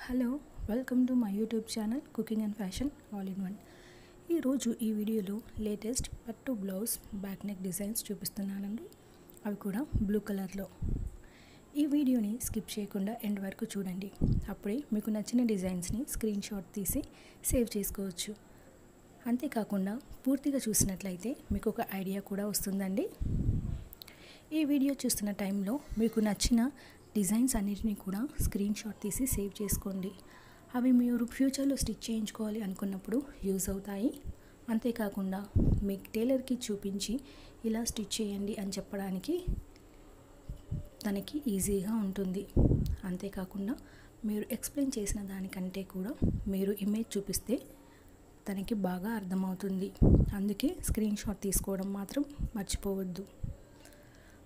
Hello welcome to my YouTube channel cooking and fashion all in one. ఈరోజు ఈ వీడియోలో latest పట్టు blouse back neck designs చూపిస్తున్నానండి. అవి కూడా బ్లూ కలర్లో. ఈ వీడియోని స్కిప్ చేయకుండా ఎండ్ వరకు చూడండి. అప్పుడే మీకు నచ్చిన డిజైన్స్ని స్క్రీన్ షాట్ తీసి సేవ్ చేసుకోవచ్చు. అంతేకాకుండా పూర్తిగా చూసినట్లయితే మీకు ఒక ఐడియా కూడా వస్తుందండి. ఈ వీడియో చూస్తున్న టైంలో మీకు నచ్చిన డిజైన్స్ అన్నిటినీ కూడా స్క్రీన్ షాట్ తీసి సేవ్ చేసుకోండి. అవి మీరు ఫ్యూచర్లో స్టిచ్ చేయించుకోవాలి అనుకున్నప్పుడు యూజ్ అవుతాయి. అంతేకాకుండా మీ టైలర్కి చూపించి ఇలా స్టిచ్ చేయండి అని చెప్పడానికి తనకి ఈజీగా ఉంటుంది. అంతేకాకుండా మీరు ఎక్స్ప్లెయిన్ చేసిన దానికంటే కూడా మీరు ఇమేజ్ చూపిస్తే తనకి బాగా అర్థమవుతుంది. అందుకే స్క్రీన్ షాట్ తీసుకోవడం మాత్రం మర్చిపోవద్దు.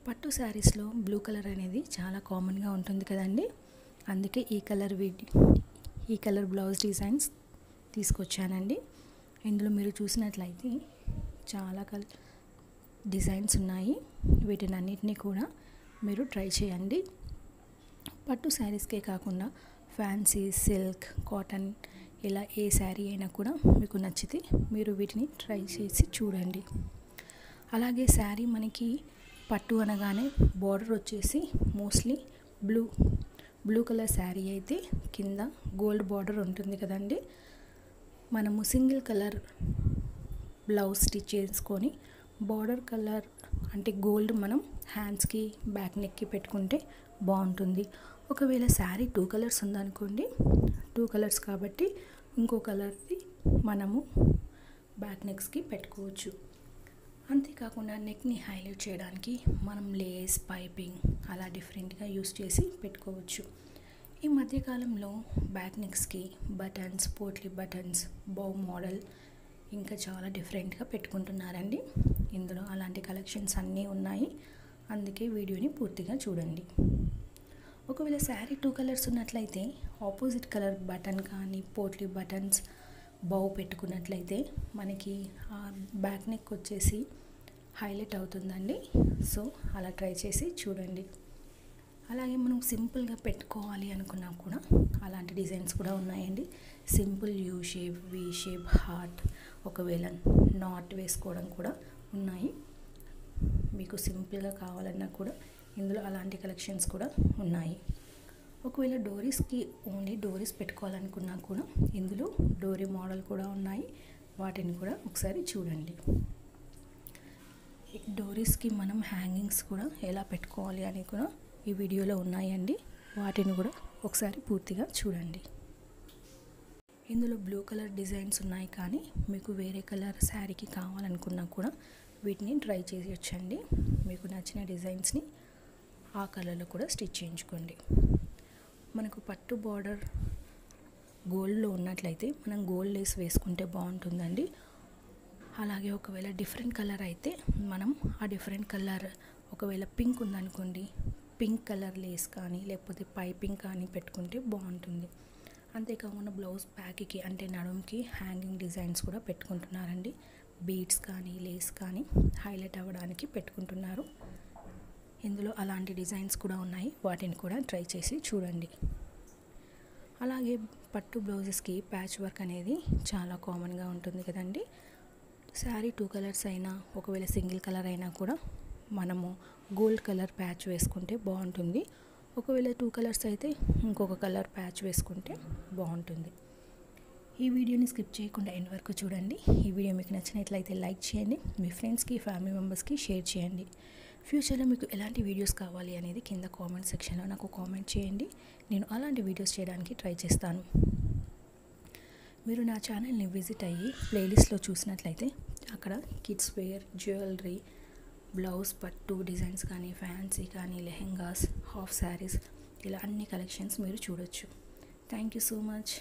పట్టు శారీస్లో బ్లూ కలర్ అనేది చాలా కామన్గా ఉంటుంది కదండి. అందుకే ఈ కలర్ బ్లౌజ్ డిజైన్స్ తీసుకొచ్చానండి. ఇందులో మీరు చూసినట్లయితే చాలా డిజైన్స్ ఉన్నాయి. వీటిని అన్నిటినీ కూడా మీరు ట్రై చేయండి. పట్టు శారీస్కే కాకుండా ఫ్యాన్సీ, సిల్క్, కాటన్ ఇలా ఏ శారీ అయినా కూడా మీకు నచ్చితే మీరు వీటిని ట్రై చేసి చూడండి. అలాగే శారీ మనకి పట్టు అనగానే బార్డర్ వచ్చేసి మోస్ట్లీ బ్లూ కలర్ శారీ అయితే కింద గోల్డ్ బార్డర్ ఉంటుంది కదండి. మనము సింగిల్ కలర్ బ్లౌజ్ స్టిచ్ చేసుకొని బార్డర్ కలర్ అంటే గోల్డ్ మనం హ్యాండ్స్కి బ్యాక్ నెక్కి పెట్టుకుంటే బాగుంటుంది. ఒకవేళ శారీ 2 కలర్స్ ఉందనుకోండి, 2 కలర్స్ కాబట్టి ఇంకో కలర్ది మనము బ్యాక్ నెక్స్కి పెట్టుకోవచ్చు. అంతేకాకుండా నెక్ని హైలైట్ చేయడానికి మనం లేస్, పైపింగ్ అలా డిఫరెంట్గా యూస్ చేసి పెట్టుకోవచ్చు. ఈ మధ్యకాలంలో బ్యాక్ నెక్స్కి బటన్స్, పోట్లీ బటన్స్, బౌ మోడల్ ఇంకా చాలా డిఫరెంట్గా పెట్టుకుంటున్నారండి. ఇందులో అలాంటి కలెక్షన్స్ అన్నీ ఉన్నాయి. అందుకే వీడియోని పూర్తిగా చూడండి. ఒకవేళ శారీ 2 కలర్స్ ఉన్నట్లయితే ఆపోజిట్ కలర్ బటన్ కానీ పోట్లీ బటన్స్, బౌ పెట్టుకున్నట్లయితే మనకి ఆ బ్యాక్ నెక్ వచ్చేసి హైలైట్ అవుతుందండి. సో అలా ట్రై చేసి చూడండి. అలాగే మనం సింపుల్గా పెట్టుకోవాలి అనుకున్నా కూడా అలాంటి డిజైన్స్ కూడా ఉన్నాయండి. Simple U shape, V shape, heart, ఒకవేళ నాట్ వేసుకోవడం కూడా ఉన్నాయి. మీకు సింపుల్గా కావాలన్నా కూడా ఇందులో అలాంటి కలెక్షన్స్ కూడా ఉన్నాయి. ఒకవేళ డోరీస్కి ఓన్లీ డోరీస్ పెట్టుకోవాలనుకున్నా కూడా ఇందులో డోరీ మోడల్ కూడా ఉన్నాయి. వాటిని కూడా ఒకసారి చూడండి. డోరీస్కి మనం హ్యాంగింగ్స్ కూడా ఎలా పెట్టుకోవాలి అని కూడా ఈ వీడియోలో ఉన్నాయండి. వాటిని కూడా ఒకసారి పూర్తిగా చూడండి. ఇందులో బ్లూ కలర్ డిజైన్స్ ఉన్నాయి, కానీ మీకు వేరే కలర్ శారీకి కావాలనుకున్నా కూడా వీటిని ట్రై చేయొచ్చండి. మీకు నచ్చిన డిజైన్స్ని ఆ కలర్లో కూడా స్టిచ్ చేయించుకోండి. మనకు పట్టు బార్డర్ గోల్డ్లో ఉన్నట్లయితే మనం గోల్డ్ లేస్ వేసుకుంటే బాగుంటుందండి. అలాగే ఒకవేళ డిఫరెంట్ కలర్ అయితే మనం ఆ డిఫరెంట్ కలర్ ఒకవేళ పింక్ ఉందనుకోండి, పింక్ కలర్ లేస్ కానీ లేకపోతే పైపింగ్ కానీ పెట్టుకుంటే బాగుంటుంది. అంతేకాకుండా బ్లౌజ్ బ్యాక్కి అంటే నడుంకి హ్యాంగింగ్ డిజైన్స్ కూడా పెట్టుకుంటున్నారండి. బీడ్స్ కానీ లేస్ కానీ హైలైట్ అవ్వడానికి పెట్టుకుంటున్నారు. ఇందులో అలాంటి డిజైన్స్ కూడా ఉన్నాయి. వాటిని కూడా ట్రై చేసి చూడండి. అలాగే పట్టు బ్లౌజెస్కి ప్యాచ్ వర్క్ అనేది చాలా కామన్గా ఉంటుంది కదండి. శారీ 2 కలర్స్ అయినా ఒకవేళ సింగిల్ కలర్ అయినా కూడా మనము గోల్డ్ కలర్ ప్యాచ్ వేసుకుంటే బాగుంటుంది. ఒకవేళ 2 కలర్స్ అయితే ఇంకొక కలర్ ప్యాచ్ వేసుకుంటే బాగుంటుంది. ఈ వీడియోని స్కిప్ చేయకుండా ఎండ్ వరకు చూడండి. ఈ వీడియో మీకు నచ్చినట్లయితే లైక్ చేయండి. మీ ఫ్రెండ్స్కి, ఫ్యామిలీ మెంబర్స్కి షేర్ చేయండి. ఫ్యూచర్లో మీకు ఎలాంటి వీడియోస్ కావాలి అనేది కింద కామెంట్ సెక్షన్లో నాకు కామెంట్ చేయండి. నేను అలాంటి వీడియోస్ చేయడానికి ట్రై చేస్తాను. మీరు నా ఛానల్ని విజిట్ అయ్యి ప్లేలిస్ట్లో చూసినట్లయితే అక్కడ కిడ్స్ వేర్, జ్యువెలరీ, బ్లౌజ్, పట్టు డిజైన్స్ కానీ, ఫ్యాన్సీ కానీ, లెహెంగాస్, హాఫ్ శారీస్ ఇలా అన్ని కలెక్షన్స్ మీరు చూడొచ్చు. Thank you so much.